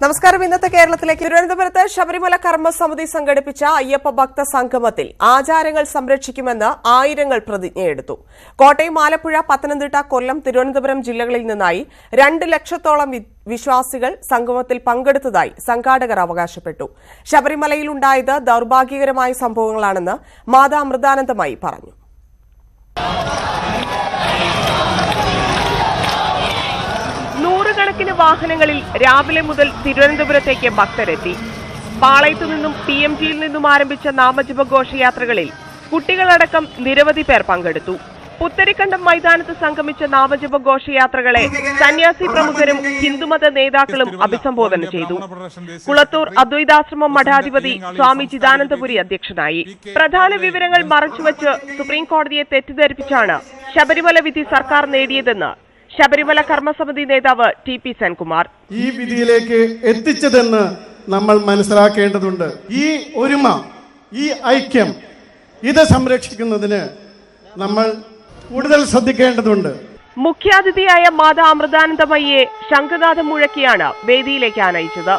നമസ്കാരം. ഇന്നത്തെ കേരളത്തിലേക്ക്. തിരുവനന്തപുരത്ത് ശബരിമല കർമ്മസമിതി സംഘടിപ്പിച്ച അയ്യപ്പ ഭക്ത സംഗമത്തിൽ ആചാരങ്ങൾ സംരക്ഷിക്കുമെന്ന് ആയിരങ്ങൾ പ്രതിജ്ഞയെടുത്തു. കോട്ടയം, ആലപ്പുഴ, പത്തനംതിട്ട, കൊല്ലം, തിരുവനന്തപുരം ജില്ലകളിൽ നിന്നായി 2 ലക്ഷത്തോളം വിശ്വാസികൾ സംഗമത്തിൽ പങ്കെടുത്തതായി സംഘാടകർ അവകാശപ്പെട്ടു. ശബരിമലയിലുണ്ടായത് ദൌർഭാഗ്യകരമായ സംഭവങ്ങളാണെന്ന് മാതാ അമൃതാനന്ദമയി പറഞ്ഞു. നൂറുകണക്കിന് വാഹനങ്ങളിൽ രാവിലെ മുതൽ തിരുവനന്തപുരത്തേക്ക് ഭക്തരെത്തി. പാളയത്തു നിന്നും TMGയിൽ നിന്നും ആരംഭിച്ച നാമജപ ഘോഷയാത്രകളിൽ കുട്ടികളടക്കം നിരവധി പേർ പങ്കെടുത്തു. പുത്തരിക്കണ്ടം മൈതാനത്ത് സംഗമിച്ച നാമജപ ഘോഷയാത്രകളെ സന്യാസി പ്രമുഖരും ഹിന്ദുമത നേതാക്കളും അഭിസംബോധന ചെയ്തു. കുളത്തൂർ അദ്വൈതാശ്രമം മഠാധിപതി സ്വാമി ചിദാനന്ദപുരി അധ്യക്ഷനായി. പ്രധാന വിവരങ്ങൾ മറച്ചുവെച്ച് സുപ്രീം കോടതിയെ തെറ്റിദ്ധരിപ്പിച്ചാണ് ശബരിമല വിധി സർക്കാർ നേടിയതെന്ന് ശബരിമല കർമ്മസമിതി നേതാവ് TP സെൻകുമാർ ഈ വിധിയിലേക്ക് എത്തിച്ചതെന്ന് നമ്മൾ മനസ്സിലാക്കേണ്ടതുണ്ട്. ഈ ഒരുമ, ഈ ഐക്യം, ഇത് സംരക്ഷിക്കുന്നതിന് നമ്മൾ കൂടുതൽ ശ്രദ്ധിക്കേണ്ടതുണ്ട്. മുഖ്യാതിഥിയായ മാതാ അമൃതാനന്ദമയിയെ ശംഖനാഥം മുഴക്കിയാണ് വേദിയിലേക്ക് ആനയിച്ചത്.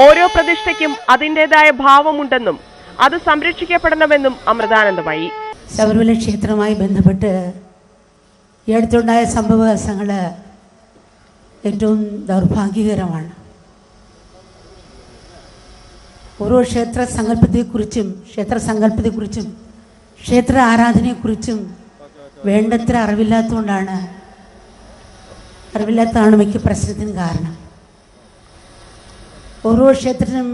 ഓരോ പ്രതിഷ്ഠയ്ക്കും അതിന്റേതായ ഭാവമുണ്ടെന്നും അത് സംരക്ഷിക്കപ്പെടണമെന്നും അമൃതാനന്ദമയി. ശബരിമല ക്ഷേത്രവുമായി ബന്ധപ്പെട്ട് ഈ അടുത്തുണ്ടായ സംഭവവികാസങ്ങൾ ഏറ്റവും ദൗർഭാഗ്യകരമാണ്. ഓരോ ക്ഷേത്ര സങ്കല്പത്തെക്കുറിച്ചും ക്ഷേത്ര ആരാധനയെക്കുറിച്ചും വേണ്ടത്ര അറിവില്ലാത്തതാണ് മിക്ക പ്രശ്നത്തിനും കാരണം. ഓരോ ക്ഷേത്രത്തിനും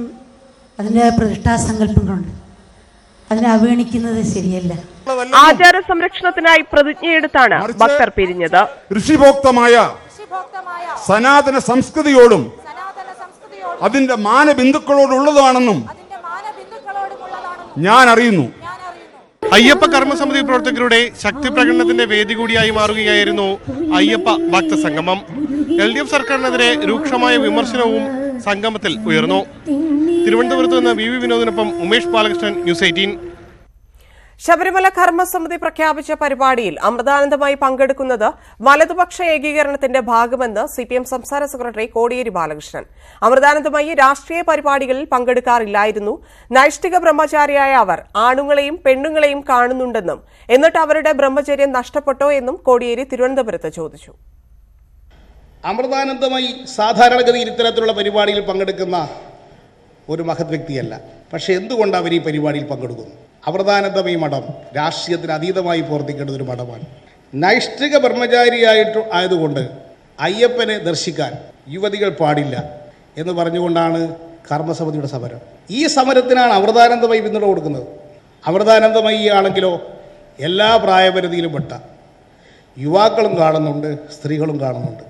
അതിൻ്റെ പ്രതിഷ്ഠാസങ്കല്പങ്ങളുണ്ട്. അതിനെ അവഗണിക്കുന്നത് ശരിയല്ല. ആചാര സംരക്ഷണത്തിനായി പ്രതിജ്ഞയെടുത്താണ് ഭക്തർ പിരിഞ്ഞത്. ഋഷിഭോക്തമായ സനാതന സംസ്കൃതിയോടും അതിന്റെ മാനബിന്ദുക്കളോടുള്ളതാണെന്നും ഞാൻ അറിയുന്നു. അയ്യപ്പ കർമ്മസമിതി പ്രവർത്തകരുടെ ശക്തി പ്രകടനത്തിന്റെ വേദി കൂടിയായി മാറുകയായിരുന്നു അയ്യപ്പ ഭക്ത സംഗമം. LDF സർക്കാരിനെതിരെ രൂക്ഷമായ വിമർശനവും സംഗമത്തിൽ ഉയർന്നു. തിരുവനന്തപുരത്ത് നിന്ന് VV വിനോദിനൊപ്പം ഉമേഷ് ബാലകൃഷ്ണൻ, News 18. ശബരിമല കർമ്മസമിതി പ്രഖ്യാപിച്ച പരിപാടിയിൽ അമൃതാനന്ദമായി പങ്കെടുക്കുന്നത് വലതുപക്ഷ ഏകീകരണത്തിന്റെ ഭാഗമെന്ന് CPM സംസ്ഥാന സെക്രട്ടറി കോടിയേരി ബാലകൃഷ്ണൻ. അമൃതാനന്ദമയി രാഷ്ട്രീയ പരിപാടികളിൽ പങ്കെടുക്കാറില്ലായിരുന്നു. നൈഷ്ഠിക ബ്രഹ്മചാരിയായ അവർ ആണുങ്ങളെയും പെണ്ണുങ്ങളെയും കാണുന്നുണ്ടെന്നും എന്നിട്ട് അവരുടെ ബ്രഹ്മചര്യം നഷ്ടപ്പെട്ടോ എന്നും കോടിയേരി തിരുവനന്തപുരത്ത് ചോദിച്ചു. അമൃതാനന്ദമയി സാധാരണഗതിയിൽ ഇത്തരത്തിലുള്ള പരിപാടിയിൽ പങ്കെടുക്കുന്ന ഒരു മഹത് വ്യക്തിയല്ല. പക്ഷെ എന്തുകൊണ്ട് അവർ ഈ പരിപാടിയിൽ പങ്കെടുക്കുന്നു? അമൃതാനന്ദമയി മഠം രാഷ്ട്രീയത്തിന് അതീതമായി പ്രവർത്തിക്കേണ്ട ഒരു മഠമാണ്. നൈഷ്ഠിക ആയതുകൊണ്ട് അയ്യപ്പനെ ദർശിക്കാൻ യുവതികൾ പാടില്ല എന്ന് പറഞ്ഞുകൊണ്ടാണ് കർമ്മസമിതിയുടെ സമരം. ഈ സമരത്തിനാണ് അമൃതാനന്ദമയി പിന്തുണ കൊടുക്കുന്നത്. അമൃതാനന്ദമയി ആണെങ്കിലോ എല്ലാ പ്രായപരിധിയിലും പെട്ട യുവാക്കളും കാണുന്നുണ്ട്, സ്ത്രീകളും കാണുന്നുണ്ട്.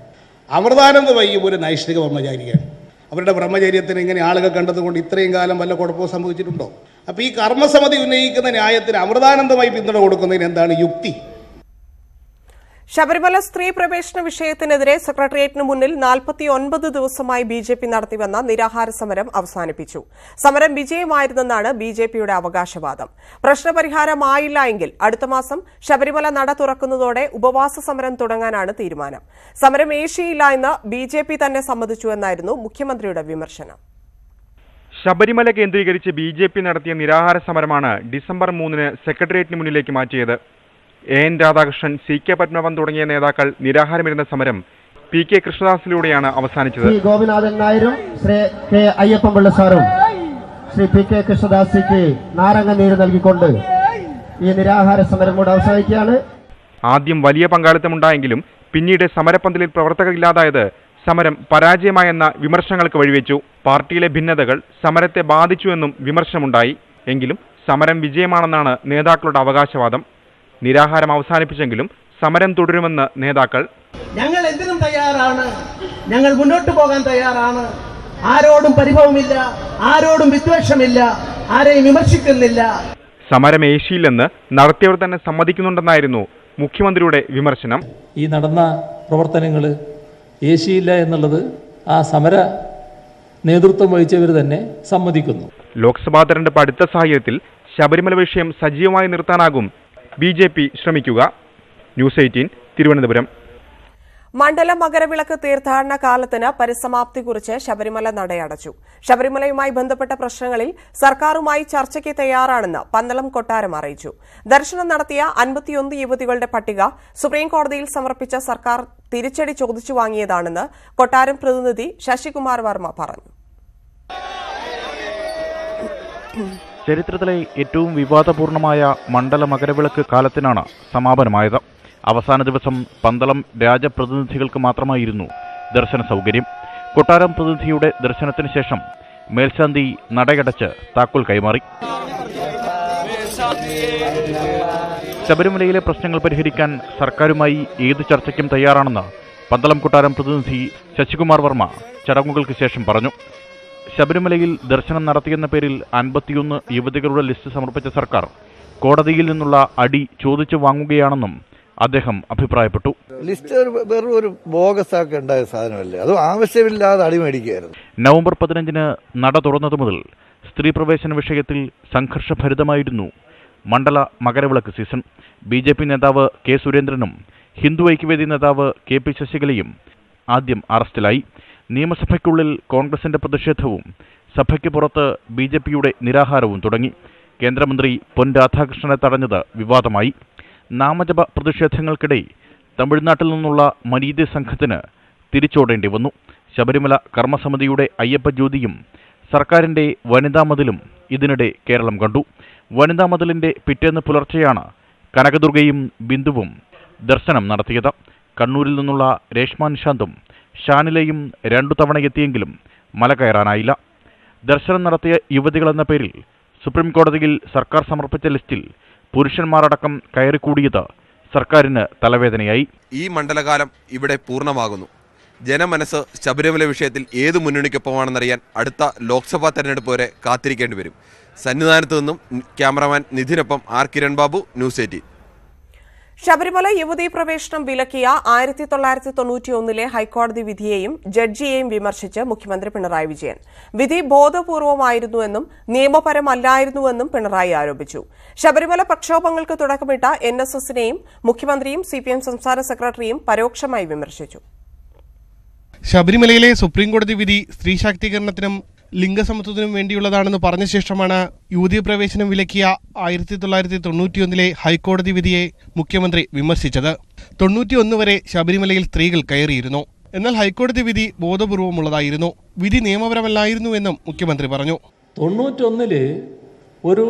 അമൃതാനന്ദമയി ഒരു നൈഷ്ഠിക ബ്രഹ്മചാരിയാണ്. അവരുടെ ബ്രഹ്മചര്യത്തിന് ഇങ്ങനെ ആളുകൾ കണ്ടതുകൊണ്ട് ഇത്രയും കാലം വല്ല കുഴപ്പവും സംഭവിച്ചിട്ടുണ്ടോ? അപ്പോൾ ഈ കർമ്മസമിതി ഉന്നയിക്കുന്ന ന്യായത്തിന് അമൃതാനന്ദമായി പിന്തുണ കൊടുക്കുന്നതിന് എന്താണ് യുക്തി? ശബരിമല സ്ത്രീ പ്രവേശന വിഷയത്തിനെതിരെ സെക്രട്ടേറിയറ്റിന് മുന്നിൽ 49 ദിവസമായി BJP നടത്തിവന്ന നിരാഹാര സമരം അവസാനിപ്പിച്ചു. സമരം വിജയമായിരുന്നെന്നാണ് BJPയുടെ അവകാശവാദം. പ്രശ്നപരിഹാരമായില്ല എങ്കിൽ അടുത്ത മാസം ശബരിമല നട തുറക്കുന്നതോടെ ഉപവാസ സമരം തുടങ്ങാനാണ് തീരുമാനം. സമരം ഏശിയില്ല എന്ന് BJP തന്നെ സമ്മതിച്ചുവെന്നായിരുന്നു മുഖ്യമന്ത്രിയുടെ വിമർശനം. ശബരിമല കേന്ദ്രീകരിച്ച് BJP നടത്തിയ നിരാഹാര സമരമാണ് ഡിസംബർ 3-ന് സെക്രട്ടേറിയറ്റിന് മുന്നിലേക്ക് മാറ്റിയത്. AN രാധാകൃഷ്ണൻ, CK പത്മനാഭൻ തുടങ്ങിയ നേതാക്കൾ നിരാഹാരമിരുന്ന സമരം PK കൃഷ്ണദാസിലൂടെയാണ് അവസാനിച്ചത്. ശ്രീ ഗോപിനാഥൻ നായരും ശ്രീ K അയ്യപ്പൻപിള്ള സാറും ശ്രീ PK കൃഷ്ണദാസിക്ക് നാരങ്ങ നീര് നൽകിക്കൊണ്ട് ഈ നിരാഹാര സമരം കൂടെ അവസാനിക്കുകയാണ്. ആദ്യം വലിയ പങ്കാളിത്തമുണ്ടായെങ്കിലും പിന്നീട് സമരപ്പന്തലിൽ പ്രവർത്തകരില്ലാതായത് സമരം പരാജയമായെന്ന വിമർശനങ്ങൾക്ക് വഴിവെച്ചു. പാർട്ടിയിലെ ഭിന്നതകൾ സമരത്തെ ബാധിച്ചുവെന്നും വിമർശനമുണ്ടായി. എങ്കിലും സമരം വിജയമാണെന്നാണ് നേതാക്കളുടെ അവകാശവാദം. നിരാഹാരം അവസാനിപ്പിച്ചെങ്കിലും സമരം തുടരുമെന്ന് നേതാക്കൾ. ഞങ്ങൾ എന്തിനും തയ്യാറാണ്, ഞങ്ങൾ മുന്നോട്ട് പോകാൻ തയ്യാറാണ്. ആരോടും പരിഭവമില്ല, ആരോടും വിദ്വേഷമില്ല, ആരെയും വിമർശിക്കുന്നില്ല. സമരം ഏശിയില്ലെന്ന് നടത്തിയവർ തന്നെ സമ്മതിക്കുന്നുണ്ടെന്നായിരുന്നു മുഖ്യമന്ത്രിയുടെ വിമർശനം. ഈ നടന്ന പ്രവർത്തനങ്ങൾ ഏശിയില്ല എന്നുള്ളത് ആ സമര നേതൃത്വം വഹിച്ചവർ തന്നെ സമ്മതിക്കുന്നു. ലോക്സഭാ തെരഞ്ഞെടുപ്പ് അടുത്ത സാഹചര്യത്തിൽ ശബരിമല വിഷയം സജീവമായി നിർത്താനാകും BJP ശ്രമിക്കുക. ന്യൂസ് 18 തിരുവനന്തപുരം. മണ്ഡല മകരവിളക്ക് തീർത്ഥാടന കാലത്തിന് പരിസമാപ്തി കുറിച്ച് ശബരിമല നടയടച്ചു. ശബരിമലയുമായി ബന്ധപ്പെട്ട പ്രശ്നങ്ങളിൽ സർക്കാരുമായി ചർച്ചയ്ക്ക് തയ്യാറാണെന്ന് പന്തളം കൊട്ടാരം അറിയിച്ചു. ദർശനം നടത്തിയ 51 യുവതികളുടെ പട്ടിക സുപ്രീംകോടതിയിൽ സമർപ്പിച്ച സർക്കാർ തിരിച്ചടി ചോദിച്ചു വാങ്ങിയതാണെന്ന് കൊട്ടാരം പ്രതിനിധി ശശികുമാർ വർമ്മ പറഞ്ഞു. ചരിത്രത്തിലെ ഏറ്റവും വിവാദപൂർണമായ മണ്ഡല മകരവിളക്ക് കാലത്തിനാണ് സമാപനമായത്. അവസാന ദിവസം പന്തളം രാജപ്രതിനിധികൾക്ക് മാത്രമായിരുന്നു ദർശന സൗകര്യം. കൊട്ടാരം പ്രതിനിധിയുടെ ദർശനത്തിന് ശേഷം മേൽശാന്തി നടയടച്ച് താക്കോൽ കൈമാറി. ശബരിമലയിലെ പ്രശ്നങ്ങൾ പരിഹരിക്കാൻ സർക്കാരുമായി ഏത് ചർച്ചയ്ക്കും തയ്യാറാണെന്ന് പന്തളം കൊട്ടാരം പ്രതിനിധി ശശികുമാർ വർമ്മ ചടങ്ങുകൾക്ക് ശേഷം പറഞ്ഞു. ശബരിമലയിൽ ദർശനം നടത്തിയെന്ന പേരിൽ 51 യുവതികളുടെ ലിസ്റ്റ് സമർപ്പിച്ച സർക്കാർ കോടതിയിൽ നിന്നുള്ള അടി ചോദിച്ചു വാങ്ങുകയാണെന്നും അദ്ദേഹം അഭിപ്രായപ്പെട്ടു. ലിസ്റ്റ് വെറും ഒരു ബോഗസാക്കി ഉണ്ടായ സാധനമല്ലേ, അത് ആവശ്യമില്ലാതെ അടിമേടിക്കുകയായിരുന്നു. നവംബർ 15 നട തുറന്നതു മുതൽ സ്ത്രീ പ്രവേശന വിഷയത്തിൽ സംഘർഷഭരിതമായിരുന്നു മണ്ഡല മകരവിളക്ക് സീസൺ. BJP നേതാവ് കെ സുരേന്ദ്രനും ഹിന്ദു ഐക്യവേദി നേതാവ് KP ശശികലയും ആദ്യം അറസ്റ്റിലായി. നിയമസഭയ്ക്കുള്ളിൽ കോൺഗ്രസിന്റെ പ്രതിഷേധവും സഭയ്ക്ക് പുറത്ത് BJPയുടെ നിരാഹാരവും തുടങ്ങി. കേന്ദ്രമന്ത്രി പൊൻ രാധാകൃഷ്ണനെ തടഞ്ഞത് വിവാദമായി. നാമജപ പ്രതിഷേധങ്ങൾക്കിടെ തമിഴ്നാട്ടിൽ നിന്നുള്ള മനീതി സംഘത്തിന് തിരിച്ചോടേണ്ടി വന്നു. ശബരിമല കർമ്മസമിതിയുടെ അയ്യപ്പ ജ്യോതിയും സർക്കാരിന്റെ വനിതാ മതിലും ഇതിനിടെ കേരളം കണ്ടു. വനിതാ മതിലിന്റെ പിറ്റേന്ന് പുലർച്ചെയാണ് കനകദുർഗയും ബിന്ദുവും ദർശനം നടത്തിയത്. കണ്ണൂരിൽ നിന്നുള്ള രേഷ്മ നിശാന്തും ഷാനിലയും 2 തവണ എത്തിയെങ്കിലും മല കയറാനായില്ല. ദർശനം നടത്തിയ യുവതികളെന്ന പേരിൽ സുപ്രീംകോടതിയിൽ സർക്കാർ സമർപ്പിച്ച ലിസ്റ്റിൽ പുരുഷന്മാരടക്കം കയറിക്കൂടിയത് സർക്കാരിന് തലവേദനയായി. ഈ മണ്ഡലകാലം ഇവിടെ പൂർണ്ണമാകുന്നു. ജനമനസ് ശബരിമല വിഷയത്തിൽ ഏത് മുന്നണിക്കൊപ്പമാണെന്നറിയാൻ അടുത്ത ലോക്സഭാ തെരഞ്ഞെടുപ്പ് വരെ കാത്തിരിക്കേണ്ടി വരും. സന്നിധാനത്തു നിന്നും ക്യാമറാമാൻ നിധിനൊപ്പം R കിരൺ ബാബു, ന്യൂസ് 18. ശബരിമല യുവതീ പ്രവേശനം വിലക്കിയ 1991 ഹൈക്കോടതി വിധിയെയും ജഡ്ജിയെയും വിമർശിച്ച് മുഖ്യമന്ത്രി പിണറായി വിജയൻ. വിധി ബോധപൂർവമായിരുന്നുവെന്നും നിയമപരമല്ലായിരുന്നുവെന്നും പിണറായി ആരോപിച്ചു. ശബരിമല പ്രക്ഷോഭങ്ങൾക്ക് തുടക്കമിട്ട NSSനെയും മുഖ്യമന്ത്രിയും CPM സംസ്ഥാന സെക്രട്ടറിയും പരോക്ഷമായി വിമർശിച്ചു. ശബരിമലയിലെ സുപ്രീംകോടതി വിധി സ്ത്രീ ശാക്തീകരണത്തിനും ലിംഗസമത്വത്തിനും വേണ്ടിയുള്ളതാണെന്ന് പറഞ്ഞ ശേഷമാണ് യുവതീ പ്രവേശനം വിലക്കിയ 1991 ഹൈക്കോടതി വിധിയെ മുഖ്യമന്ത്രി വിമർശിച്ചത്. 91 വരെ ശബരിമലയിൽ സ്ത്രീകൾ കയറിയിരുന്നു. എന്നാൽ ഹൈക്കോടതി വിധി ബോധപൂർവമുള്ളതായിരുന്നു. വിധി നിയമപരമല്ലായിരുന്നുവെന്നും മുഖ്യമന്ത്രി പറഞ്ഞു. 91 ഒരു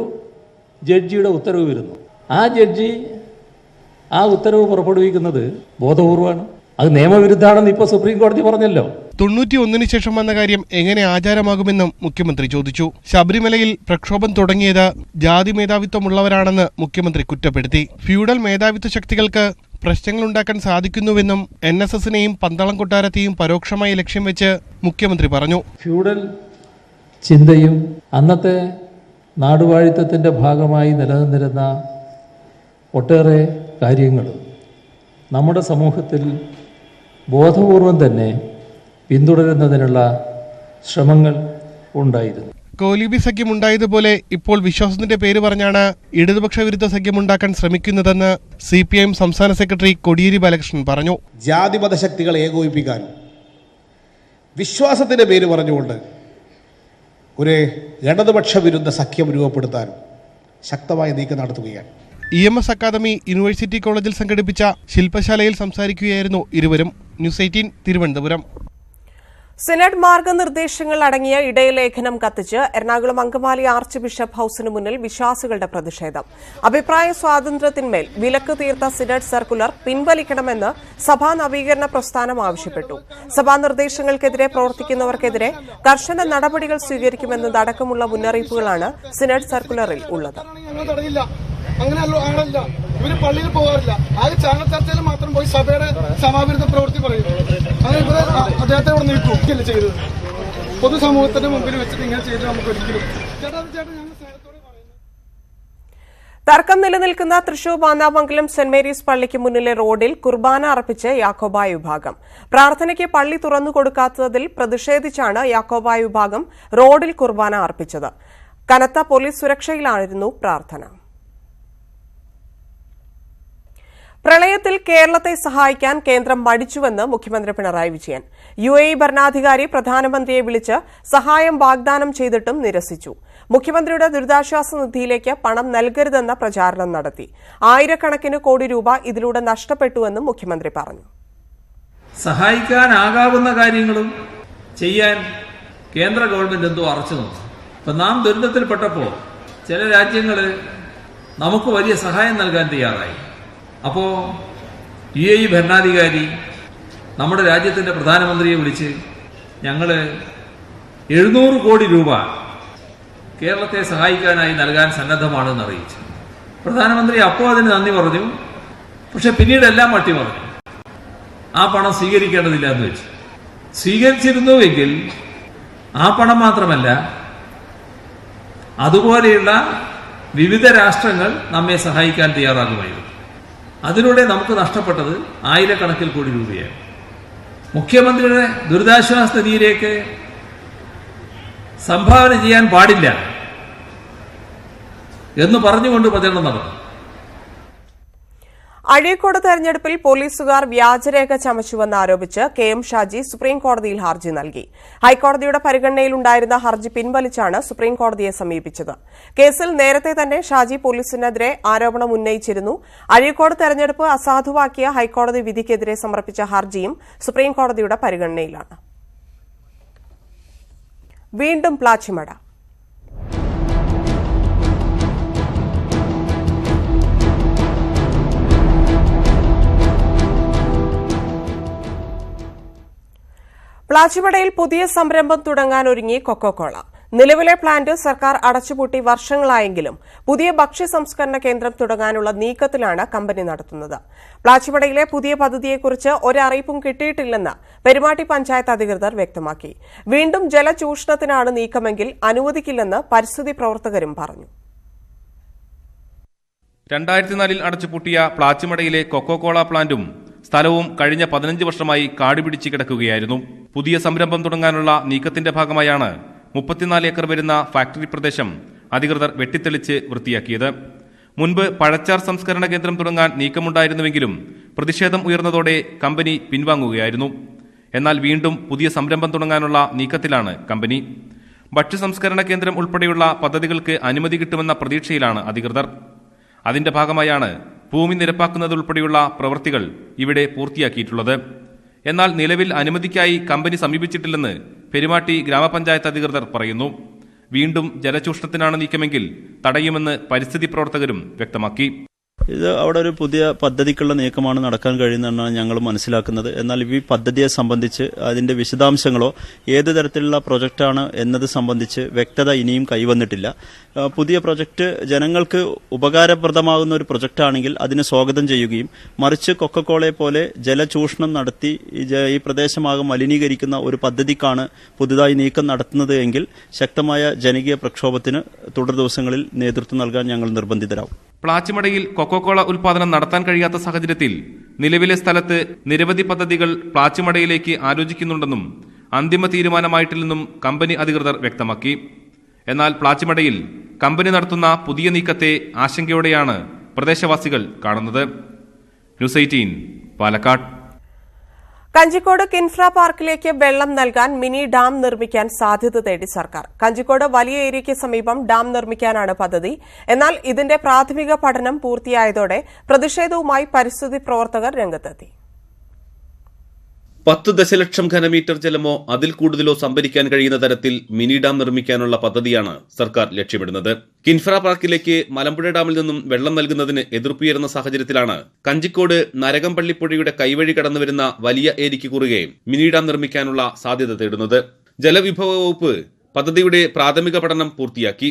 ജഡ്ജിയുടെ ഉത്തരവ് വരുന്നു. ആ ജഡ്ജി ആ ഉത്തരവ് പുറപ്പെടുവിക്കുന്നത് ബോധപൂർവമാണ്. അത് നിയമവിരുദ്ധാണെന്ന് ഇപ്പോൾ സുപ്രീം കോടതി പറഞ്ഞല്ലോ. 91 ശേഷം വന്ന കാര്യം എങ്ങനെ ആചാരമാകുമെന്നും മുഖ്യമന്ത്രി ചോദിച്ചു. ശബരിമലയിൽ പ്രക്ഷോഭം തുടങ്ങിയത് ജാതി മേധാവിത്വമുള്ളവരാണെന്ന് മുഖ്യമന്ത്രി കുറ്റപ്പെടുത്തി. ഫ്യൂഡൽ മേധാവിത്വ ശക്തികൾക്ക് പ്രശ്നങ്ങളുണ്ടാക്കാൻ സാധിക്കുന്നുവെന്നും NSSനെയും പന്തളം കൊട്ടാരത്തെയും പരോക്ഷമായി ലക്ഷ്യം വെച്ച് മുഖ്യമന്ത്രി പറഞ്ഞു. ഫ്യൂഡൽ ചിന്തയും അന്നത്തെ നാടുവാഴിത്തത്തിൻ്റെ ഭാഗമായി നിലനിന്നിരുന്ന ഒട്ടേറെ കാര്യങ്ങൾ നമ്മുടെ സമൂഹത്തിൽ ബോധപൂർവം തന്നെ പിന്തുടരുന്നതിനുള്ള ശ്രമങ്ങൾ ഉണ്ടായിരുന്നു. കോലീബി സഖ്യമുണ്ടായതുപോലെ ഇപ്പോൾ വിശ്വാസത്തിന്റെ പേര് പറഞ്ഞാണ് ഇടതുപക്ഷ വിരുദ്ധ സഖ്യമുണ്ടാക്കാൻ ശ്രമിക്കുന്നതെന്ന് CPM സംസ്ഥാന സെക്രട്ടറി കോടിയേരി ബാലകൃഷ്ണൻ പറഞ്ഞു. ജാതിമത ശക്തികളെ ഏകോപിപ്പിക്കാനും വിശ്വാസത്തിന്റെ പേര് പറഞ്ഞുകൊണ്ട് ഒരു ഇടതുപക്ഷ വിരുദ്ധ സഖ്യം രൂപപ്പെടുത്താനും ശക്തമായ നീക്കം നടത്തുകയാണ്. EMS അക്കാദമി യൂണിവേഴ്സിറ്റി കോളേജിൽ സംഘടിപ്പിച്ച ശില്പശാലയിൽ സംസാരിക്കുകയായിരുന്നു ഇരുവരും. ന്യൂസ് 18 തിരുവനന്തപുരം. സിനഡ് മാർഗനിർദ്ദേശങ്ങൾ അടങ്ങിയ ഇടയലേഖനം കത്തിച്ച് എറണാകുളം അങ്കമാലി ആർച്ച് ബിഷപ്പ് ഹൌസിന് മുന്നിൽ വിശ്വാസികളുടെ പ്രതിഷേധം. അഭിപ്രായ സ്വാതന്ത്ര്യത്തിന്മേൽ വിലക്ക് തീർത്ത സിനഡ് സർക്കുലർ പിൻവലിക്കണമെന്ന് സഭാ നവീകരണ പ്രസ്ഥാനം ആവശ്യപ്പെട്ടു. സഭാ നിർദ്ദേശങ്ങൾക്കെതിരെ പ്രവർത്തിക്കുന്നവർക്കെതിരെ കർശന നടപടികൾ സ്വീകരിക്കുമെന്നതടക്കമുള്ള മുന്നറിയിപ്പുകളാണ് സിനഡ് സർക്കുലറിൽ ഉള്ളത്. അങ്ങനെയല്ല, ഇവര് പള്ളിയിൽ പോകാറില്ല. ആകെ ചാനൽ ചർച്ചയിൽ മാത്രം പോയി സഭയുടെ സമാവിരുദ്ധ പ്രവൃത്തി പറയും. അങ്ങനെ ഇവരെ അദ്ദേഹത്തെ ഇവിടെ നീക്കുകയല്ലേ ചെയ്തത്. പൊതുസമൂഹത്തിന്റെ മുമ്പിൽ വെച്ചിട്ട് ഇങ്ങനെ ചെയ്ത് നമുക്ക് ഒരിക്കലും ചേട്ടാ ഞങ്ങൾ സ്നേഹത്തോടെ പറയുന്നു. തർക്കം നിലനിൽക്കുന്ന തൃശൂർ മാന്നാമംഗലം സെന്റ് മേരീസ് പള്ളിക്ക് മുന്നിലെ റോഡിൽ കുർബാന അർപ്പിച്ച് യാക്കോബായ വിഭാഗം. പ്രാർത്ഥനയ്ക്ക് പള്ളി തുറന്നു കൊടുക്കാത്തതിൽ പ്രതിഷേധിച്ചാണ് യാക്കോബായ വിഭാഗം റോഡിൽ കുർബാന അർപ്പിച്ചത്. കനത്ത പോലീസ് സുരക്ഷയിലായിരുന്നു പ്രാർത്ഥന. പ്രളയത്തിൽ കേരളത്തെ സഹായിക്കാൻ കേന്ദ്രം മടിച്ചുവെന്ന് മുഖ്യമന്ത്രി പിണറായി വിജയൻ. UAE ഭരണാധികാരി പ്രധാനമന്ത്രിയെ വിളിച്ച് സഹായം വാഗ്ദാനം ചെയ്തിട്ടും നിരസിച്ചു. മുഖ്യമന്ത്രിയുടെ ദുരിതാശ്വാസ നിധിയിലേക്ക് പണം നൽകരുതെന്ന പ്രചാരണം നടത്തി. ആയിരക്കണക്കിന് കോടി രൂപ ഇതിലൂടെ നഷ്ടപ്പെട്ടുവെന്നും മുഖ്യമന്ത്രി പറഞ്ഞു. സഹായിക്കാനാകാവുന്ന കാര്യങ്ങളും ചെയ്യാൻ കേന്ദ്ര ഗവൺമെന്റ് എന്തോ അറച്ചു നോക്കും. ഇപ്പൊ നാം ദുരിതത്തിൽപ്പെട്ടപ്പോൾ ചില രാജ്യങ്ങൾ നമുക്ക് വലിയ സഹായം നൽകാൻ തയ്യാറായി. അപ്പോൾ UAE ഭരണാധികാരി നമ്മുടെ രാജ്യത്തിന്റെ പ്രധാനമന്ത്രിയെ വിളിച്ച് ഞങ്ങൾ 700 കോടി രൂപ കേരളത്തെ സഹായിക്കാനായി നൽകാൻ സന്നദ്ധമാണെന്ന് അറിയിച്ചു. പ്രധാനമന്ത്രി അപ്പോൾ അതിന് നന്ദി പറഞ്ഞു. പക്ഷെ പിന്നീട് എല്ലാം മട്ടി പറഞ്ഞു. ആ പണം സ്വീകരിക്കേണ്ടതില്ല എന്ന് വെച്ചു. സ്വീകരിച്ചിരുന്നുവെങ്കിൽ ആ പണം മാത്രമല്ല, അതുപോലെയുള്ള വിവിധ രാഷ്ട്രങ്ങൾ നമ്മെ സഹായിക്കാൻ തയ്യാറാകുമായിരുന്നു. അതിലൂടെ നമുക്ക് നഷ്ടപ്പെട്ടത് ആയിരക്കണക്കിന് കോടി രൂപയാണ്. മുഖ്യമന്ത്രിയുടെ ദുരിതാശ്വാസ നിധിയിലേക്ക് സംഭാവന ചെയ്യാൻ പാടില്ല എന്ന് പറഞ്ഞുകൊണ്ട് പ്രചരണം നടന്നു. അഴീക്കോട് തെരഞ്ഞെടുപ്പിൽ പോലീസുകാർ വ്യാജരേഖ ചമച്ചുവെന്നാരോപിച്ച് KM ഷാജി സുപ്രീംകോടതിയിൽ ഹർജി നൽകി. ഹൈക്കോടതിയുടെ പരിഗണനയിലുണ്ടായിരുന്ന ഹർജി പിൻവലിച്ചാണ് സുപ്രീംകോടതിയെ സമീപിച്ചത്. കേസിൽ നേരത്തെ തന്നെ ഷാജി പോലീസിനെതിരെ ആരോപണം ഉന്നയിച്ചിരുന്നു. അഴീക്കോട് തെരഞ്ഞെടുപ്പ് അസാധുവാക്കിയ ഹൈക്കോടതി വിധിക്കെതിരെ സമർപ്പിച്ച ഹർജിയും സുപ്രീംകോടതിയുടെ പരിഗണനയിലാണ്. വീണ്ടും പ്ലാച്ചിമട. പ്ലാച്ചിമടയിൽ പുതിയ സംരംഭം തുടങ്ങാനൊരുങ്ങി കൊക്കോകോള. നിലവിലെ പ്ലാന്റ് സർക്കാർ അടച്ചുപൂട്ടി വർഷങ്ങളായെങ്കിലും പുതിയ ഭക്ഷ്യ സംസ്കരണ കേന്ദ്രം തുടങ്ങാനുള്ള നീക്കത്തിലാണ് കമ്പനി നടത്തുന്നത്. പ്ലാച്ചിമടയിലെ പുതിയ പദ്ധതിയെക്കുറിച്ച് ഒരറിയിപ്പും കിട്ടിയിട്ടില്ലെന്ന് പെരുമാട്ടി പഞ്ചായത്ത് അധികൃതർ വ്യക്തമാക്കി. വീണ്ടും ജലചൂഷണത്തിനാണ് നീക്കമെങ്കിൽ അനുവദിക്കില്ലെന്ന് പരിസ്ഥിതി പ്രവർത്തകരും പറഞ്ഞു. 2004 അടച്ചുപൂട്ടിയ പ്ലാച്ചിമടയിലെ കൊക്കോകോള പ്ലാന്റും സ്ഥലവും കഴിഞ്ഞ 15 വർഷമായി കാടുപിടിച്ച് കിടക്കുകയായിരുന്നു. പുതിയ സംരംഭം തുടങ്ങാനുള്ള നീക്കത്തിന്റെ ഭാഗമായാണ് 34 ഏക്കർ വരുന്ന ഫാക്ടറി പ്രദേശം അധികൃതർ വെട്ടിത്തെളിച്ച് വൃത്തിയാക്കിയത്. മുൻപ് പഴച്ചാർ സംസ്കരണ കേന്ദ്രം തുടങ്ങാൻ നീക്കമുണ്ടായിരുന്നുവെങ്കിലും പ്രതിഷേധം ഉയർന്നതോടെ കമ്പനി പിൻവാങ്ങുകയായിരുന്നു. എന്നാൽ വീണ്ടും പുതിയ സംരംഭം തുടങ്ങാനുള്ള നീക്കത്തിലാണ് കമ്പനി. ഭക്ഷ്യ സംസ്കരണ കേന്ദ്രം ഉൾപ്പെടെയുള്ള പദ്ധതികൾക്ക് അനുമതി കിട്ടുമെന്ന പ്രതീക്ഷയിലാണ് അധികൃതർ. അതിന്റെ ഭാഗമായാണ് ഭൂമി നിരപ്പാക്കുന്നതുൾപ്പെടെയുള്ള പ്രവൃത്തികൾ ഇവിടെ പൂർത്തിയാക്കിയിട്ടുള്ളത്. എന്നാൽ നിലവിൽ അനുമതിക്കായി കമ്പനി സമീപിച്ചിട്ടില്ലെന്ന് പെരുമാട്ടി ഗ്രാമപഞ്ചായത്ത് അധികൃതർ പറയുന്നു. വീണ്ടും ജലചൂഷണത്തിനാണ് നീക്കമെങ്കിൽ തടയുമെന്ന് പരിസ്ഥിതി പ്രവർത്തകരും വ്യക്തമാക്കി. ഇത് അവിടെ ഒരു പുതിയ പദ്ധതിക്കുള്ള നീക്കമാണ് നടക്കാൻ കഴിയുന്നതെന്നാണ് ഞങ്ങൾ മനസ്സിലാക്കുന്നത്. എന്നാൽ ഈ പദ്ധതിയെ സംബന്ധിച്ച് അതിന്റെ വിശദാംശങ്ങളോ ഏത് തരത്തിലുള്ള പ്രൊജക്റ്റാണ് എന്നത് സംബന്ധിച്ച് വ്യക്തത ഇനിയും കൈവന്നിട്ടില്ല. പുതിയ പ്രൊജക്ട് ജനങ്ങൾക്ക് ഉപകാരപ്രദമാകുന്ന ഒരു പ്രൊജക്റ്റാണെങ്കിൽ അതിനെ സ്വാഗതം ചെയ്യുകയും മറിച്ച് കൊക്കക്കോളയെ പോലെ ജലചൂഷണം നടത്തി ഈ പ്രദേശമാകെ മലിനീകരിക്കുന്ന ഒരു പദ്ധതിക്കാണ് പുതുതായി നീക്കം നടത്തുന്നത് എങ്കിൽ ശക്തമായ ജനകീയ പ്രക്ഷോഭത്തിന് തുടർ ദിവസങ്ങളിൽ നേതൃത്വം നൽകാൻ ഞങ്ങൾ നിർബന്ധിതരാകും. പ്ലാച്ചിമടയിൽ കൊക്കോകോള ഉൽപാദനം നടത്താൻ കഴിയാത്ത സാഹചര്യത്തിൽ നിലവിലെ സ്ഥലത്ത് നിരവധി പദ്ധതികൾ പ്ലാച്ചിമടയിലേക്ക് ആലോചിക്കുന്നുണ്ടെന്നും അന്തിമ തീരുമാനമായിട്ടില്ലെന്നും കമ്പനി അധികൃതർ വ്യക്തമാക്കി. എന്നാൽ പ്ലാച്ചിമടയിൽ കമ്പനി നടത്തുന്ന പുതിയ നീക്കത്തെ ആശങ്കയോടെയാണ് പ്രദേശവാസികൾ കാണുന്നത്. ന്യൂസ് 18 പാലക്കാട്. കഞ്ചിക്കോട് കിൻഫ്ര പാർക്കിലേക്ക് വെള്ളം നൽകാൻ മിനി ഡാം നിർമ്മിക്കാൻ സാധ്യത തേടി സർക്കാർ. കഞ്ചിക്കോട് വലിയ ഏരിയയ്ക്ക് സമീപം ഡാം നിർമ്മിക്കാനാണ് പദ്ധതി. എന്നാൽ ഇതിന്റെ പ്രാഥമിക പഠനം പൂർത്തിയായതോടെ പ്രതിഷേധവുമായി പരിസ്ഥിതി പ്രവർത്തകർ രംഗത്തെത്തി. 10 ദശലക്ഷം ഘനമീറ്റർ ജലമോ അതിൽ കൂടുതലോ സംഭരിക്കാൻ കഴിയുന്ന തരത്തിൽ മിനി ഡാം നിർമ്മിക്കാനുള്ള പദ്ധതിയാണ് സർക്കാർ ലക്ഷ്യമിടുന്നത്. കിൻഫ്ര പാർക്കിലേക്ക് മലമ്പുഴ ഡാമിൽ നിന്നും വെള്ളം നൽകുന്നതിന് എതിർപ്പുയരുന്ന സാഹചര്യത്തിലാണ് കഞ്ചിക്കോട് നരകംപള്ളിപ്പുഴയുടെ കൈവഴി കടന്നുവരുന്ന വലിയ ഏരിക്ക് കുറുകെ മിനി ഡാം നിർമ്മിക്കാനുള്ള സാധ്യത തേടുന്നത്. ജലവിഭവ വകുപ്പ് പദ്ധതിയുടെ പ്രാഥമിക പഠനം പൂർത്തിയാക്കി.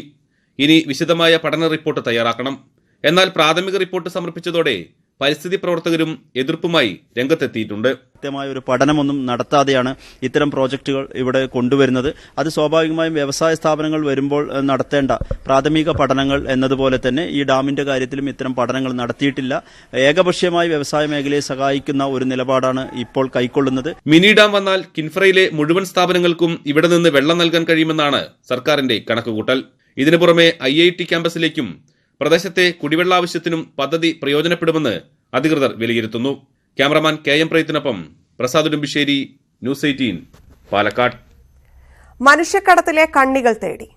ഇനി വിശദമായ പഠന റിപ്പോർട്ട് തയ്യാറാക്കണം. എന്നാൽ പ്രാഥമിക റിപ്പോർട്ട് സമർപ്പിച്ചതോടെ പരിസ്ഥിതി പ്രവർത്തകരും എതിർപ്പുമായി രംഗത്തെത്തിയിട്ടുണ്ട്. കൃത്യമായ ഒരു പഠനമൊന്നും നടത്താതെയാണ് ഇത്തരം പ്രോജക്റ്റുകൾ ഇവിടെ കൊണ്ടുവരുന്നത്. അത് സ്വാഭാവികമായും വ്യവസായ സ്ഥാപനങ്ങൾ വരുമ്പോൾ നടത്തേണ്ട പ്രാഥമിക പഠനങ്ങൾ എന്നതുപോലെ തന്നെ ഈ ഡാമിന്റെ കാര്യത്തിലും ഇത്തരം പഠനങ്ങൾ നടത്തിയിട്ടില്ല. ഏകപക്ഷീയമായി വ്യവസായ മേഖലയെ സഹായിക്കുന്ന ഒരു നിലപാടാണ് ഇപ്പോൾ കൈക്കൊള്ളുന്നത്. മിനി ഡാം വന്നാൽ കിൻഫ്രയിലെ മുഴുവൻ സ്ഥാപനങ്ങൾക്കും ഇവിടെ നിന്ന് വെള്ളം നൽകാൻ കഴിയുമെന്നാണ് സർക്കാരിന്റെ കണക്കുകൂട്ടൽ. ഇതിനു പുറമെ IIT ക്യാമ്പസിലേക്കും പ്രദേശത്തെ കുടിവെള്ള ആവശ്യത്തിനും പദ്ധതി പ്രയോജനപ്പെടുമെന്ന് അധികൃതർ വിലയിരുത്തുന്നു. ക്യാമറമാൻ KM പ്രയത്തിനൊപ്പം പ്രസാദ് ഉടുമ്പിശ്ശേരി, ന്യൂസ് 18, പാലക്കാട്. മനുഷ്യക്കടത്തിലെ കണ്ണികൾ തേടി.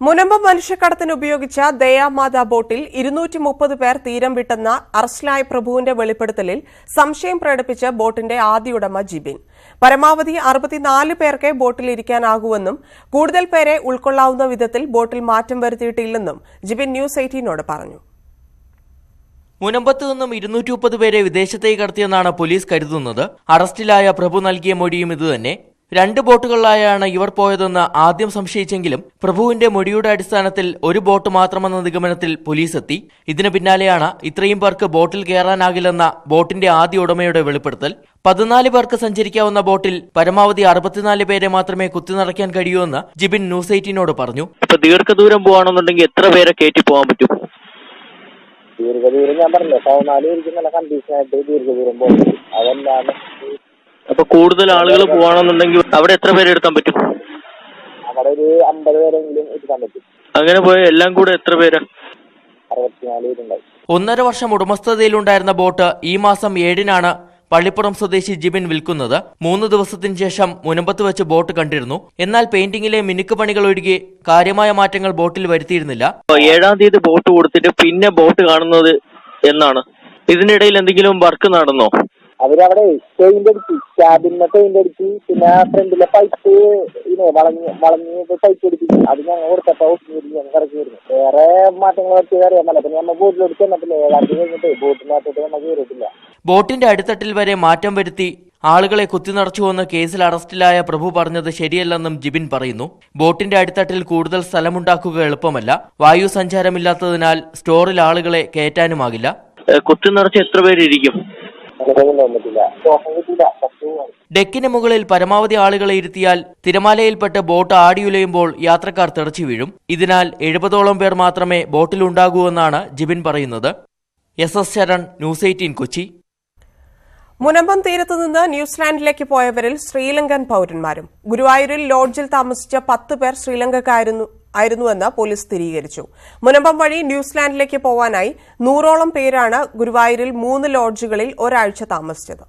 മുനമ്പം മനുഷ്യക്കടത്തിന് ഉപയോഗിച്ച ദയാമാത ബോട്ടിൽ 230 പേർ തീരം വിട്ടെന്ന അറസ്റ്റിലായ പ്രഭുവിന്റെ വെളിപ്പെടുത്തലിൽ സംശയം പ്രകടിപ്പിച്ച് ബോട്ടിന്റെ ആദ്യ ഉടമ ജിബിൻ. പരമാവധി 64 പേർക്ക് ബോട്ടിൽ ഇരിക്കാനാകുമെന്നും കൂടുതൽ പേരെ ഉൾക്കൊള്ളാവുന്ന വിധത്തിൽ ബോട്ടിൽ മാറ്റം വരുത്തിയിട്ടില്ലെന്നും ജിബിൻ ന്യൂസ് 18നോട് പറഞ്ഞു. മുനമ്പത്ത് നിന്നും 230 പേരെ വിദേശത്തേക്ക് കടത്തിയെന്നാണ് പോലീസ് കരുതുന്നത്. അറസ്റ്റിലായ പ്രഭു നൽകിയ മൊഴിയും ഇതുതന്നെ. 2 ബോട്ടുകളിലായാണ് ഇവർ പോയതെന്ന് ആദ്യം സംശയിച്ചെങ്കിലും പ്രഭുവിന്റെ മൊഴിയുടെ അടിസ്ഥാനത്തിൽ ഒരു ബോട്ട് മാത്രമെന്ന നിഗമനത്തിൽ പോലീസ് എത്തി. ഇതിന് പിന്നാലെയാണ് ഇത്രയും പേർക്ക് ബോട്ടിൽ കയറാനാകില്ലെന്ന ബോട്ടിന്റെ ആദ്യ ഉടമയുടെ വെളിപ്പെടുത്തൽ. 14 പേർക്ക് സഞ്ചരിക്കാവുന്ന ബോട്ടിൽ പരമാവധി 64 പേരെ മാത്രമേ കുത്തിനിറയ്ക്കാൻ കഴിയൂ എന്ന് ജിബിൻ ന്യൂസ് 18നോട് പറഞ്ഞു. ഇപ്പൊ ദീർഘദൂരം പോവാണെന്നുണ്ടെങ്കിൽ എത്ര പേരെ കയറ്റി പോകാൻ പറ്റും? ദീർഘദൂരം ഞാൻ പറഞ്ഞില്ല, 14 ഇരിക്കുന്ന കണ്ടീഷനായിട്ട് ദീർഘദൂരം പോകും. അതല്ലാതെ അപ്പൊ കൂടുതൽ ആളുകൾ പോവാണെന്നുണ്ടെങ്കിൽ അവിടെ എത്ര പേരെ എടുക്കാൻ പറ്റും? അവിടെ ഒരു 50 പേരെങ്കിലും എടുക്കാൻ പറ്റും. അങ്ങനെ പോയ എല്ലാം കൂടെ എത്ര പേര്? 64 പേരുണ്ടായി. 1.5 വർഷം ഉടമസ്ഥതയിലുണ്ടായിരുന്ന ബോട്ട് ഈ മാസം 7-നാണ് പള്ളിപ്പുറം സ്വദേശി ജിബിൻ വിൽക്കുന്നത്. 3 ദിവസത്തിന് ശേഷം മുനമ്പത്ത് വെച്ച് ബോട്ട് കണ്ടിരുന്നു. എന്നാൽ പെയിന്റിംഗിലെ മിനുക്ക് പണികൾ ഒഴികെ കാര്യമായ മാറ്റങ്ങൾ ബോട്ടിൽ വരുത്തിയിരുന്നില്ല. 7-ാം തീയതി ബോട്ട് കൊടുത്തിട്ട് പിന്നെ ബോട്ട് കാണുന്നത് എന്നാണ്. ഇതിനിടയിൽ എന്തെങ്കിലും വർക്ക് നടന്നോ? അവരവിടെ പെയിന്റ് അടിച്ചു, ക്യാബിനെ പെയിന്റ് അടിച്ചു, പിന്നെ ഫ്രണ്ടിലെ പൈപ്പ് വളഞ്ഞ് പൈപ്പ് അടിപ്പിച്ചു. അത് ഞങ്ങൾ കൊടുത്തപ്പോ ഞങ്ങൾ ഇറക്കി വരുന്നു. വേറെ മാറ്റങ്ങൾ വരുത്തിയത് അറിയാമല്ലോ. പിന്നെ നമ്മൾ ബോട്ടിലെടുത്ത് തന്നിട്ടില്ല. 7-ാം തീയതി കഴിഞ്ഞിട്ട് ബോട്ടിനകത്തോട്ട് നമ്മൾ കയറിയിട്ടില്ല. ബോട്ടിന്റെ അടിത്തട്ടിൽ വരെ മാറ്റം വരുത്തി ആളുകളെ കുത്തിനിറച്ചുവെന്ന് കേസിൽ അറസ്റ്റിലായ പ്രഭു പറഞ്ഞത് ശരിയല്ലെന്നും ജിബിൻ പറയുന്നു. ബോട്ടിന്റെ അടിത്തട്ടിൽ കൂടുതൽ സ്ഥലമുണ്ടാക്കുക എളുപ്പമല്ല. വായു സഞ്ചാരമില്ലാത്തതിനാൽ സ്റ്റോറിൽ ആളുകളെ കയറ്റാനുമാകില്ല. കുത്തിനിറച്ച് എത്ര പേരിരിക്കും? ഡെക്കിന് മുകളിൽ പരമാവധി ആളുകളെ ഇരുത്തിയാൽ തിരമാലയിൽപ്പെട്ട് ബോട്ട് ആടിയുലയുമ്പോൾ യാത്രക്കാർ തെറിച്ചു വീഴും. ഇതിനാൽ 70ഓളം പേർ മാത്രമേ ബോട്ടിലുണ്ടാകൂവെന്നാണ് ജിബിൻ പറയുന്നത്. SS Saran, news 18, Kochi. മുനമ്പം തീരത്തുനിന്ന് ന്യൂസിലാൻഡിലേക്ക് പോയവരിൽ ശ്രീലങ്കൻ പൌരന്മാരും. ഗുരുവായൂരിൽ ലോഡ്ജിൽ താമസിച്ച 10 പേർ ശ്രീലങ്കക്കാരായിരുന്നുവെന്ന് പോലീസ് സ്ഥിരീകരിച്ചു. മുനമ്പം വഴി ന്യൂസിലാൻഡിലേക്ക് പോവാനായി 100ഓളം പേരാണ് ഗുരുവായൂരിൽ 3 ലോഡ്ജുകളിൽ ഒരാഴ്ച താമസിച്ചത്.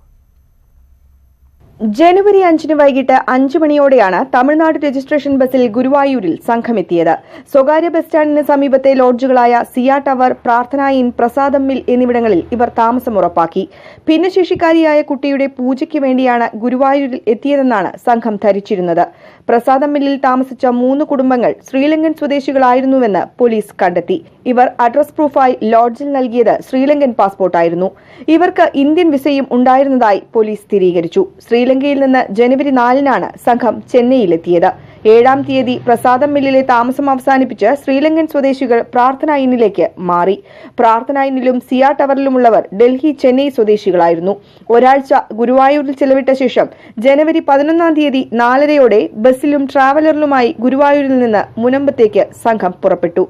ജനുവരി 5 വൈകിട്ട് 5 മണിയോടെയാണ് തമിഴ്നാട് രജിസ്ട്രേഷൻ ബസ്സിൽ ഗുരുവായൂരിൽ സംഘമെത്തിയത്. സ്വകാര്യ ബസ് സ്റ്റാൻഡിന് സമീപത്തെ ലോഡ്ജുകളായ സിയ ടവർ, പ്രാർത്ഥന ഇൻ, പ്രസാദം മിൽ എന്നിവിടങ്ങളിൽ ഇവർ താമസമുറപ്പാക്കി. ഭിന്നശേഷിക്കാരിയായ കുട്ടിയുടെ പൂജയ്ക്ക് വേണ്ടിയാണ് ഗുരുവായൂരിൽ എത്തിയതെന്നാണ് സംഘം ധരിച്ചിരുന്നത്. പ്രസാദം മില്ലിൽ താമസിച്ച 3 കുടുംബങ്ങൾ ശ്രീലങ്കൻ സ്വദേശികളായിരുന്നുവെന്ന് പോലീസ് കണ്ടെത്തി. ഇവർ അഡ്രസ് പ്രൂഫായി ലോഡ്ജിൽ നൽകിയത് ശ്രീലങ്കൻ പാസ്പോർട്ടായിരുന്നു. ഇവർക്ക് ഇന്ത്യൻ വിസയും ഉണ്ടായിരുന്നതായി പോലീസ് സ്ഥിരീകരിച്ചു. ശ്രീലങ്കയിൽ നിന്ന് ജനുവരി 4-നാണ് സംഘം ചെന്നൈയിലെത്തിയത്. 7-ാം തീയതി പ്രസാദം മില്ലിലെ താമസം അവസാനിപ്പിച്ച് ശ്രീലങ്കൻ സ്വദേശികൾ പ്രാർത്ഥന ഇന്നിലേക്ക് മാറി. പ്രാർത്ഥന ഇന്നിലും സിയ ടവറിലുമുള്ളവർ ഡൽഹി, ചെന്നൈ സ്വദേശികളായിരുന്നു. ഒരാഴ്ച ഗുരുവായൂരിൽ ചെലവിട്ട ശേഷം ജനുവരി 11-ാം തീയതി 4:30-യോടെ ബസ്സിലും ട്രാവലറിലുമായി ഗുരുവായൂരിൽ നിന്ന് മുനമ്പത്തേക്ക് സംഘം പുറപ്പെട്ടു.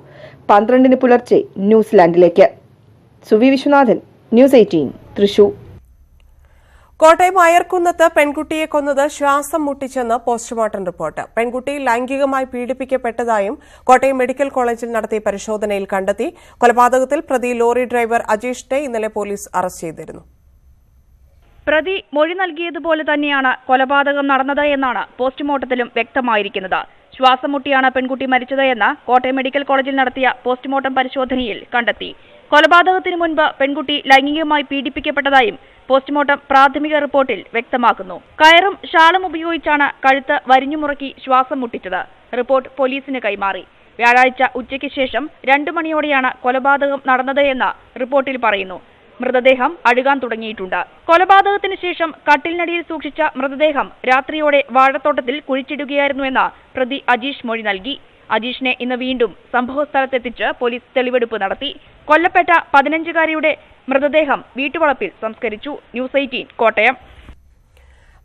12-ന് പുലർച്ചെ ന്യൂസിലാൻഡിലേക്ക്. സുവി വിശ്വനാഥൻ, ന്യൂസ് 18, തൃശൂർ. കോട്ടയം അയർക്കുന്നത്ത് പെൺകുട്ടിയെ കൊന്നത് ശ്വാസം മുട്ടിച്ചെന്ന് പോസ്റ്റ്മോർട്ടം റിപ്പോർട്ട്. പെൺകുട്ടി ലൈംഗികമായി പീഡിപ്പിക്കപ്പെട്ടതായും കോട്ടയം മെഡിക്കൽ കോളേജിൽ നടത്തിയ പരിശോധനയിൽ കണ്ടെത്തി. കൊലപാതകത്തിൽ പ്രതി ലോറി ഡ്രൈവർ അജീഷിനെ ഇന്നലെ പോലീസ് അറസ്റ്റ് ചെയ്തിരുന്നു. പ്രതി മൊഴി നൽകിയതുപോലെ തന്നെയാണ് കൊലപാതകം നടന്നത് എന്നാണ് പോസ്റ്റ്മോർട്ടത്തിലും വ്യക്തമായിരിക്കുന്നത്. ശ്വാസം മുട്ടിയാണ് പെൺകുട്ടി മരിച്ചത് എന്ന് കോട്ടയം മെഡിക്കൽ കോളേജിൽ നടത്തിയ പോസ്റ്റ്മോർട്ടം പരിശോധനയിൽ കണ്ടെത്തി. കൊലപാതകത്തിനു മുൻപ് പെൺകുട്ടി ലൈംഗികമായി പീഡിപ്പിക്കപ്പെട്ടതായും പോസ്റ്റ്മോർട്ടം പ്രാഥമിക റിപ്പോർട്ടിൽ വ്യക്തമാക്കുന്നു. കയറും ഷാളും ഉപയോഗിച്ചാണ് കഴുത്ത് വരിഞ്ഞുമുറുക്കി ശ്വാസം മുട്ടിച്ചത്. റിപ്പോർട്ട് പോലീസിന് കൈമാറി. വ്യാഴാഴ്ച ഉച്ചയ്ക്ക് ശേഷം 2 മണിയോടെയാണ് കൊലപാതകം നടന്നത് എന്ന് റിപ്പോർട്ടിൽ പറയുന്നു. മൃതദേഹം അഴുകാൻ തുടങ്ങിയിട്ടുണ്ട്. കൊലപാതകത്തിന് ശേഷം കട്ടിലിനടിയിൽ സൂക്ഷിച്ച മൃതദേഹം രാത്രിയോടെ വാഴത്തോട്ടത്തിൽ കുഴിച്ചിടുകയായിരുന്നുവെന്ന് പ്രതി അജീഷ് മൊഴി നൽകി. അജീഷിനെ ഇന്ന് വീണ്ടും സംഭവസ്ഥലത്തെത്തിച്ച് പോലീസ് തെളിവെടുപ്പ് നടത്തി. കൊല്ലപ്പെട്ട 15-കാരിയുടെ മൃതദേഹം വീട്ടുവളപ്പിൽ സംസ്കരിച്ചു. ന്യൂസ് 18, കോട്ടയം.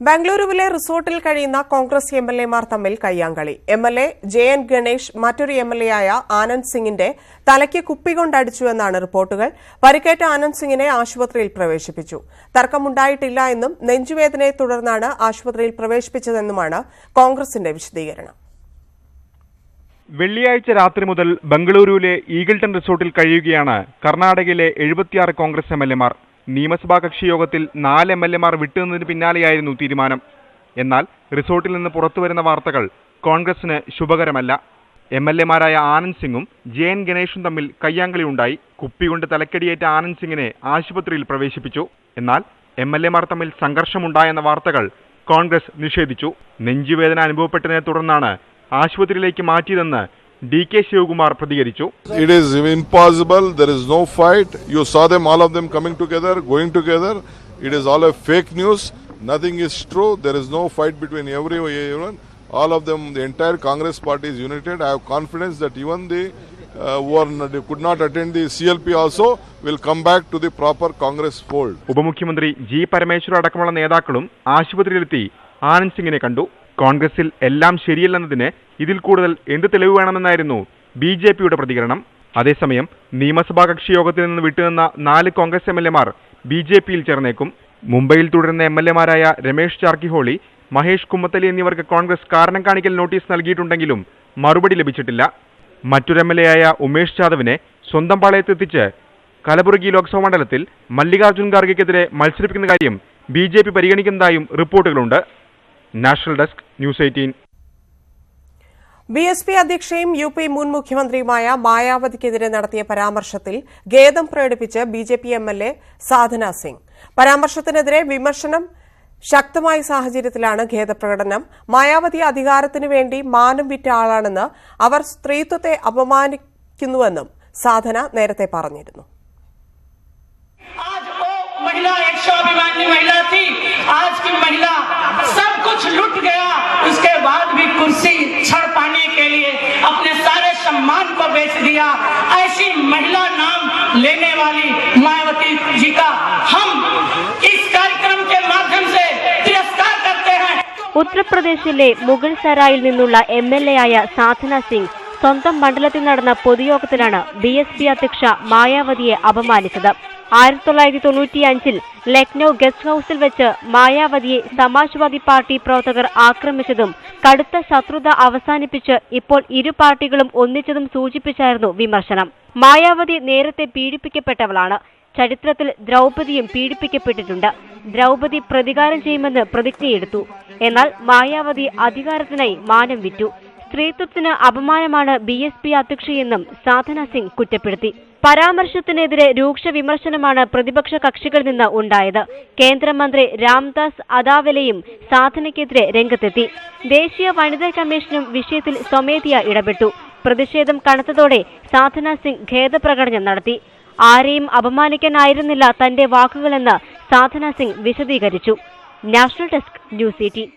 ബംഗളൂരുവിലെ റിസോർട്ടിൽ കഴിയുന്ന കോൺഗ്രസ് എംഎൽഎമാർ തമ്മിൽ കയ്യാങ്കളി. എംഎൽഎ JN ഗണേഷ് മറ്റൊരു എംഎൽഎയായ ആനന്ദ് സിംഗിന്റെ തലയ്ക്ക് കുപ്പികൊണ്ടടിച്ചുവെന്നാണ് റിപ്പോർട്ടുകൾ. പരിക്കേറ്റ ആനന്ദ് സിംഗിനെ ആശുപത്രിയിൽ പ്രവേശിപ്പിച്ചു. തർക്കമുണ്ടായിട്ടില്ല എന്നും നെഞ്ചുവേദനയെ തുടർന്നാണ് ആശുപത്രിയിൽ പ്രവേശിപ്പിച്ചതെന്നുമാണ് കോൺഗ്രസിന്റെ വിശദീകരണം. വെള്ളിയാഴ്ച രാത്രി മുതൽ ബംഗളൂരുവിലെ ഈഗിൾട്ടൺ റിസോർട്ടിൽ കഴിയുകയാണ് കർണാടകയിലെ 76 കോൺഗ്രസ് എംഎൽഎമാർ. നിയമസഭാ കക്ഷി യോഗത്തിൽ 4 എംഎൽഎമാർ വിട്ടുനിന്നതിന് പിന്നാലെയായിരുന്നു തീരുമാനം. എന്നാൽ റിസോർട്ടിൽ നിന്ന് പുറത്തുവരുന്ന വാർത്തകൾ കോൺഗ്രസിന് ശുഭകരമല്ല. എംഎൽഎമാരായ ആനന്ദ് സിംഗും JN ഗണേഷും തമ്മിൽ കയ്യാങ്കളിയുണ്ടായി. കുപ്പികൊണ്ട് തലക്കടിയേറ്റ ആനന്ദ് സിംഗിനെ ആശുപത്രിയിൽ പ്രവേശിപ്പിച്ചു. എന്നാൽ എംഎൽഎമാർ തമ്മിൽ സംഘർഷമുണ്ടായെന്ന വാർത്തകൾ കോൺഗ്രസ് നിഷേധിച്ചു. നെഞ്ചുവേദന അനുഭവപ്പെട്ടതിനെ തുടർന്നാണ് ആശുപത്രിയിലേക്ക് മാറ്റിയതെന്ന് DK Shivkumar പ്രതികരിച്ചു. It is impossible. There is no fight. You saw them, all of them coming together, going together. It is all a fake news. Nothing is true. There is no fight between everyone. All of them, the entire Congress party is united. I have confidence that even the who could not attend the CLP also will come back to the proper Congress fold. ഉപമുഖ്യമന്ത്രി G. Parameshwar അടക്കമുള്ള നേതാക്കളും ആശുപത്രിയിലെത്തി ആനന്ദ് സിംഗിനെ കണ്ടു. കോൺഗ്രസിൽ എല്ലാം ശരിയല്ലെന്നതിന് ഇതിൽ കൂടുതൽ എന്ത് തെളിവ് വേണമെന്നായിരുന്നു BJPയുടെ പ്രതികരണം. അതേസമയം നിയമസഭാ കക്ഷി യോഗത്തിൽ നിന്ന് വിട്ടുനിന്ന 4 കോൺഗ്രസ് എംഎൽഎമാർ BJPയിൽ ചേർന്നേക്കും. മുംബൈയിൽ തുടരുന്ന എംഎൽഎമാരായ രമേഷ് ജാർക്കിഹോളി, മഹേഷ് കുമ്മത്തലി എന്നിവർക്ക് കോൺഗ്രസ് കാരണം കാണിക്കൽ നോട്ടീസ് നൽകിയിട്ടുണ്ടെങ്കിലും മറുപടി ലഭിച്ചിട്ടില്ല. മറ്റൊരു എംഎൽഎയായ ഉമേഷ് ജാദവിനെ സ്വന്തം പാളയത്തെത്തിച്ച് കലബുർഗി ലോക്സഭാ മണ്ഡലത്തിൽ മല്ലികാർജ്ജുൻ ഖാർഗെക്കെതിരെ മത്സരിപ്പിക്കുന്ന കാര്യം BJP പരിഗണിക്കുന്നതായും റിപ്പോർട്ടുകളുണ്ട്. National desk news 18. BSP അധ്യക്ഷയും UP മുൻ മുഖ്യമന്ത്രിയുമായ മായാവതിക്കെതിരെ നടത്തിയ പരാമർശത്തിൽ ഖേദം പ്രകടിപ്പിച്ച് BJP MLA സാധന സിംഗ്. പരാമർശത്തിനെതിരെ വിമർശനം ശക്തമായ സാഹചര്യത്തിലാണ് ഖേദപ്രകടനം. മായാവതി അധികാരത്തിനു വേണ്ടി മാനം വിറ്റ ആളാണെന്ന് അവർ സ്ത്രീത്വത്തെ അപമാനിക്കുന്നുവെന്നും സാധന നേരത്തെ പറഞ്ഞിരുന്നു. महिला एक स्वाभिमानी महिला थी, आज की महिला सब कुछ लुट गया, उसके बाद भी कुर्सी छड़ पाने के लिए अपने सारे सम्मान को बेच दिया. ऐसी महिला नाम लेने वाली मायावती जी का हम इस कार्यक्रम के माध्यम से तिरस्कार करते हैं. ഉത്തർപ്രദേശിലെ മുഗൾ സരായിൽ നിന്നുള്ള MLA-ആയ സാധന സിംഗ് സ്വന്തം മണ്ഡലത്തിൽ നടന്ന പൊതുയോഗത്തിലാണ് BSP അധ്യക്ഷ മായാവതിയെ അപമാനിച്ചത്. 1995-ൽ ലക്നൌ ഗസ്റ്റ് ഹൌസിൽ വെച്ച് മായാവതിയെ സമാജ്വാദി പാർട്ടി പ്രവർത്തകർ ആക്രമിച്ചതും കടുത്ത ശത്രുത അവസാനിപ്പിച്ച് ഇപ്പോൾ ഇരു പാർട്ടികളും ഒന്നിച്ചതും സൂചിപ്പിച്ചായിരുന്നു വിമർശനം. മായാവതി നേരത്തെ പീഡിപ്പിക്കപ്പെട്ടവളാണ്. ചരിത്രത്തിൽ ദ്രൗപദിയും പീഡിപ്പിക്കപ്പെട്ടിട്ടുണ്ട്. ദ്രൗപദി പ്രതികാരം ചെയ്യുമെന്ന് പ്രതിജ്ഞയെടുത്തു. എന്നാൽ മായാവതി അധികാരത്തിനായി മാനം വിറ്റു. സ്ത്രീത്വത്തിന് അപമാനമാണ് BSP അധ്യക്ഷയെന്നും സാധന സിംഗ് കുറ്റപ്പെടുത്തി. പരാമർശത്തിനെതിരെ രൂക്ഷ വിമർശനമാണ് പ്രതിപക്ഷ കക്ഷികളിൽ നിന്ന് ഉണ്ടായത്. കേന്ദ്രമന്ത്രി രാംദാസ് അതാവലെയും സാധനയ്ക്കെതിരെ രംഗത്തെത്തി. ദേശീയ വനിതാ കമ്മീഷനും വിഷയത്തിൽ സ്വമേധയാ ഇടപെട്ടു. പ്രതിഷേധം കനത്തതോടെ സാധന സിംഗ് ഖേദപ്രകടനം നടത്തി. ആരെയും അപമാനിക്കാനായിരുന്നില്ല തന്റെ വാക്കുകളെന്ന് സാധന സിംഗ് വിശദീകരിച്ചു. National desk news 18.